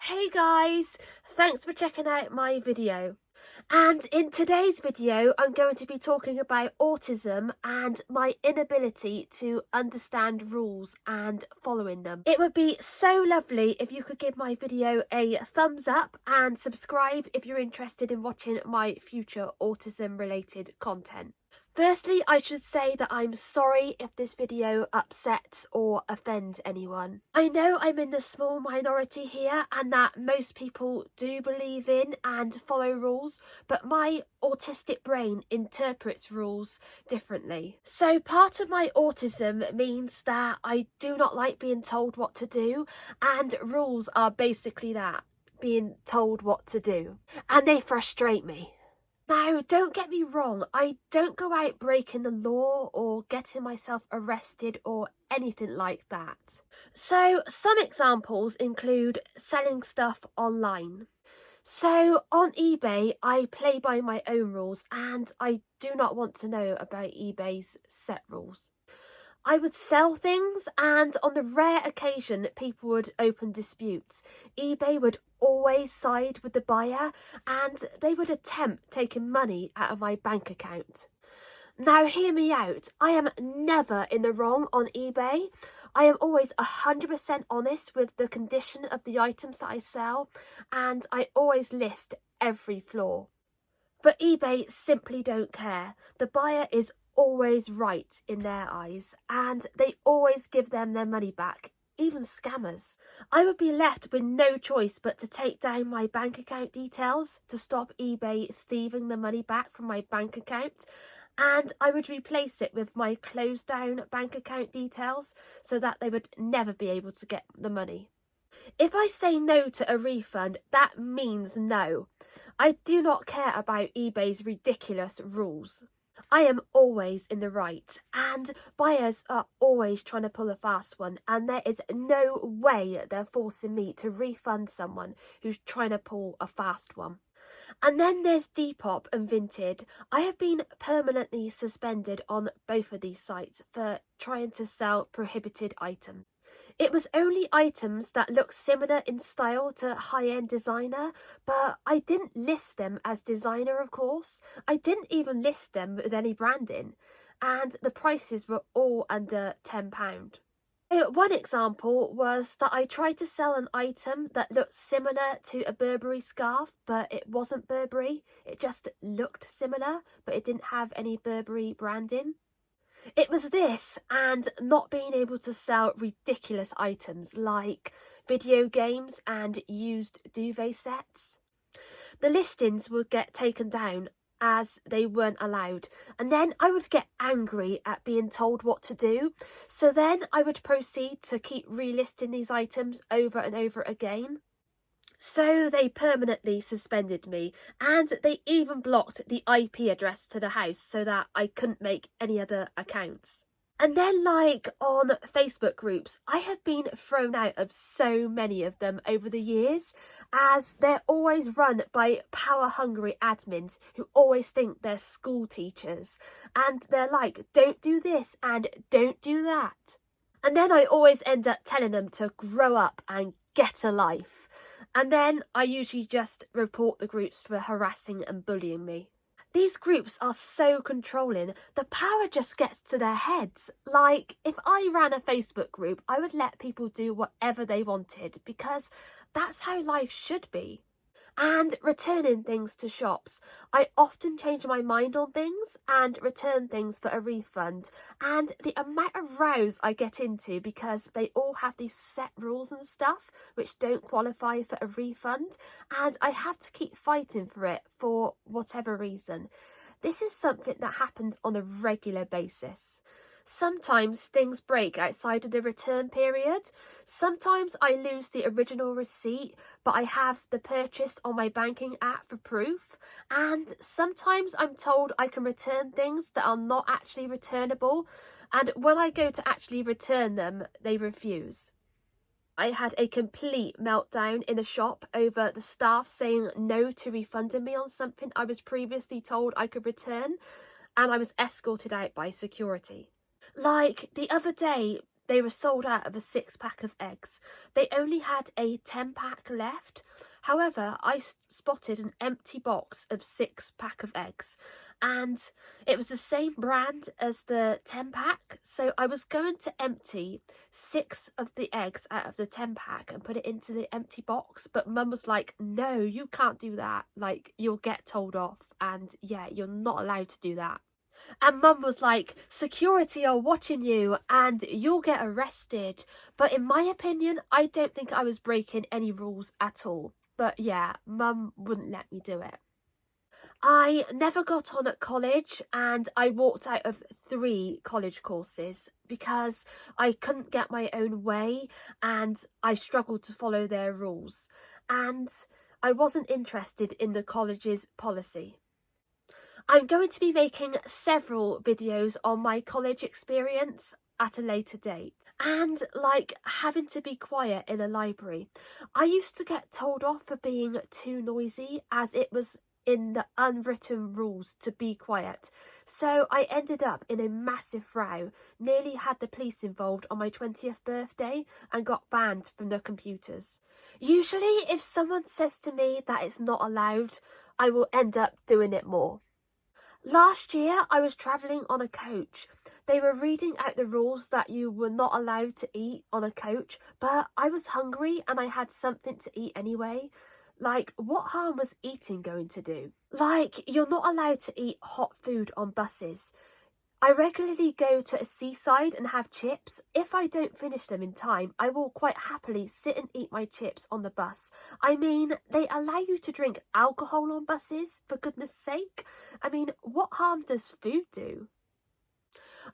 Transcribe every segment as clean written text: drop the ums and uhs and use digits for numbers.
Hey guys, thanks for checking out my video. And in today's video, I'm going to be talking about autism and my inability to understand rules and following them. It would be so lovely if you could give my video a thumbs up and subscribe if you're interested in watching my future autism related content. Firstly, I should say that I'm sorry if this video upsets or offends anyone. I know I'm in the small minority here and that most people do believe in and follow rules, but my autistic brain interprets rules differently. So part of my autism means that I do not like being told what to do, and rules are basically that, being told what to do. And they frustrate me. Now, don't get me wrong, I don't go out breaking the law or getting myself arrested or anything like that. So, some examples include selling stuff online. So, on eBay, I play by my own rules and I do not want to know about eBay's set rules. I would sell things, and on the rare occasion people would open disputes, eBay would always side with the buyer and they would attempt taking money out of my bank account. Now hear me out, I am never in the wrong on eBay. I am always 100% honest with the condition of the items that I sell, and I always list every flaw. But eBay simply don't care. The buyer is always right in their eyes, and they always give them their money back, even scammers. I would be left with no choice but to take down my bank account details to stop eBay thieving the money back from my bank account, and I would replace it with my closed down bank account details so that they would never be able to get the money. If I say no to a refund, that means no. I do not care about eBay's ridiculous rules. I am always in the right, and buyers are always trying to pull a fast one, and there is no way they're forcing me to refund someone who's trying to pull a fast one. And then there's Depop and Vinted. I have been permanently suspended on both of these sites for trying to sell prohibited items. It was only items that looked similar in style to high-end designer, but I didn't list them as designer, of course. I didn't even list them with any branding, and the prices were all under £10. One example was that I tried to sell an item that looked similar to a Burberry scarf, but it wasn't Burberry. It just looked similar, but it didn't have any Burberry branding. It was this and not being able to sell ridiculous items like video games and used duvet sets. The listings would get taken down as they weren't allowed, and then I would get angry at being told what to do, so then I would proceed to keep relisting these items over and over again. So they permanently suspended me, and they even blocked the IP address to the house so that I couldn't make any other accounts. And then, like on Facebook groups, I have been thrown out of so many of them over the years, as they're always run by power-hungry admins who always think they're school teachers, and they're like, don't do this and don't do that. And then I always end up telling them to grow up and get a life. And then I usually just report the groups for harassing and bullying me. These groups are so controlling, the power just gets to their heads. Like, if I ran a Facebook group, I would let people do whatever they wanted because that's how life should be. And returning things to shops. I often change my mind on things and return things for a refund. And the amount of rows I get into because they all have these set rules and stuff which don't qualify for a refund. And I have to keep fighting for it for whatever reason. This is something that happens on a regular basis. Sometimes things break outside of the return period. Sometimes I lose the original receipt, but I have the purchase on my banking app for proof. And sometimes I'm told I can return things that are not actually returnable. And when I go to actually return them, they refuse. I had a complete meltdown in a shop over the staff saying no to refunding me on something I was previously told I could return, and I was escorted out by security. Like the other day, they were sold out of a 6-pack of eggs. They only had a 10-pack left. However, I spotted an empty box of 6-pack of eggs, and it was the same brand as the 10-pack. So I was going to empty 6 of the eggs out of the 10-pack and put it into the empty box. But Mum was like, no, you can't do that. Like, you'll get told off. And yeah, you're not allowed to do that. And Mum was like, security are watching you and you'll get arrested. But in my opinion, I don't think I was breaking any rules at all. But yeah, Mum wouldn't let me do it. I never got on at college, and I walked out of 3 college courses because I couldn't get my own way and I struggled to follow their rules. And I wasn't interested in the college's policy. I'm going to be making several videos on my college experience at a later date. And like having to be quiet in a library. I used to get told off for being too noisy, as it was in the unwritten rules to be quiet. So I ended up in a massive row, nearly had the police involved on my 20th birthday and got banned from the computers. Usually if someone says to me that it's not allowed, I will end up doing it more. Last year, I was travelling on a coach. They were reading out the rules that you were not allowed to eat on a coach, but I was hungry and I had something to eat anyway. Like, what harm was eating going to do? Like, you're not allowed to eat hot food on buses. I regularly go to a seaside and have chips. If I don't finish them in time, I will quite happily sit and eat my chips on the bus. I mean, they allow you to drink alcohol on buses, for goodness sake. I mean, what harm does food do?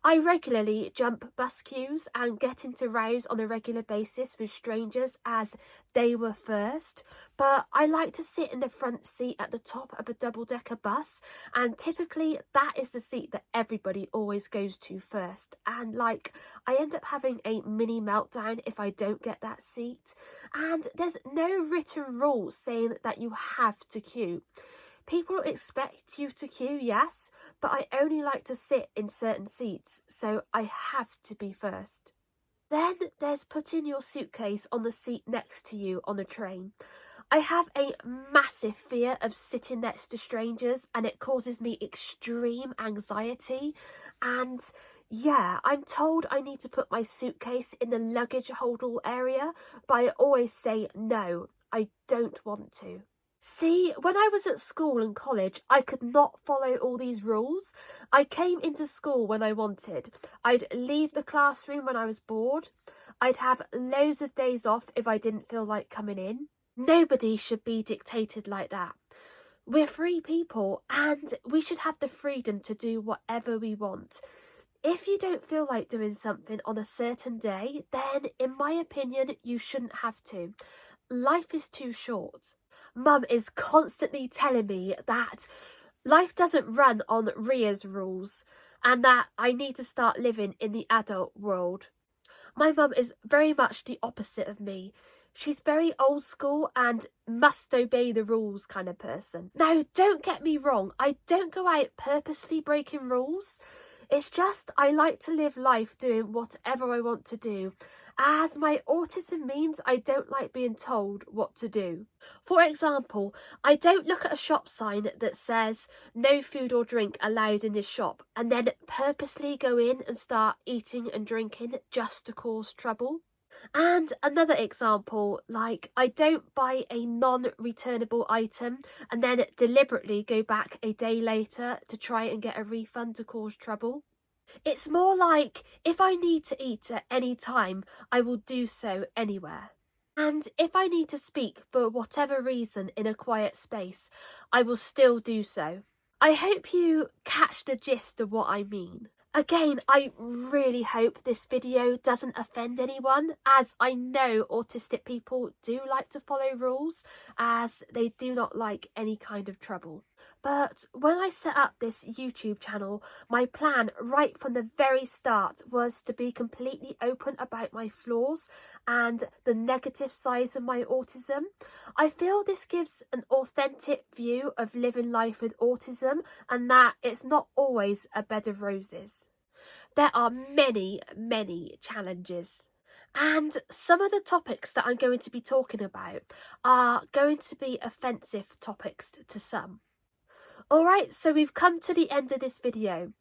I regularly jump bus queues and get into rows on a regular basis with strangers as they were first, but I like to sit in the front seat at the top of a double-decker bus, and typically that is the seat that everybody always goes to first, and like I end up having a mini meltdown if I don't get that seat. And there's no written rule saying that you have to queue. People expect you to queue, yes, but I only like to sit in certain seats, so I have to be first. Then there's putting your suitcase on the seat next to you on a train. I have a massive fear of sitting next to strangers, and it causes me extreme anxiety. And yeah, I'm told I need to put my suitcase in the luggage holdall area, but I always say no, I don't want to. See, when I was at school and college, I could not follow all these rules. I came into school when I wanted. I'd leave the classroom when I was bored. I'd have loads of days off if I didn't feel like coming in. Nobody should be dictated like that. We're free people and we should have the freedom to do whatever we want. If you don't feel like doing something on a certain day, then in my opinion, you shouldn't have to. Life is too short. Mum is constantly telling me that life doesn't run on Ria's rules and that I need to start living in the adult world. My mum is very much the opposite of me. She's very old school and must obey the rules kind of person. Now, don't get me wrong, I don't go out purposely breaking rules. It's just I like to live life doing whatever I want to do, as my autism means I don't like being told what to do. For example, I don't look at a shop sign that says no food or drink allowed in this shop and then purposely go in and start eating and drinking just to cause trouble. And another example, like I don't buy a non-returnable item and then deliberately go back a day later to try and get a refund to cause trouble. It's more like if I need to eat at any time, I will do so anywhere. And if I need to speak for whatever reason in a quiet space, I will still do so. I hope you catch the gist of what I mean. Again, I really hope this video doesn't offend anyone, as I know autistic people do like to follow rules, as they do not like any kind of trouble. But when I set up this YouTube channel, my plan right from the very start was to be completely open about my flaws and the negative sides of my autism. I feel this gives an authentic view of living life with autism and that it's not always a bed of roses. There are many, many challenges. And some of the topics that I'm going to be talking about are going to be offensive topics to some. Alright, so we've come to the end of this video.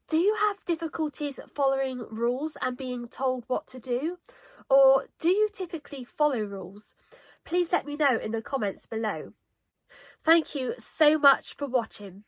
Do you have difficulties following rules and being told what to do? Or do you typically follow rules? Please let me know in the comments below. Thank you so much for watching.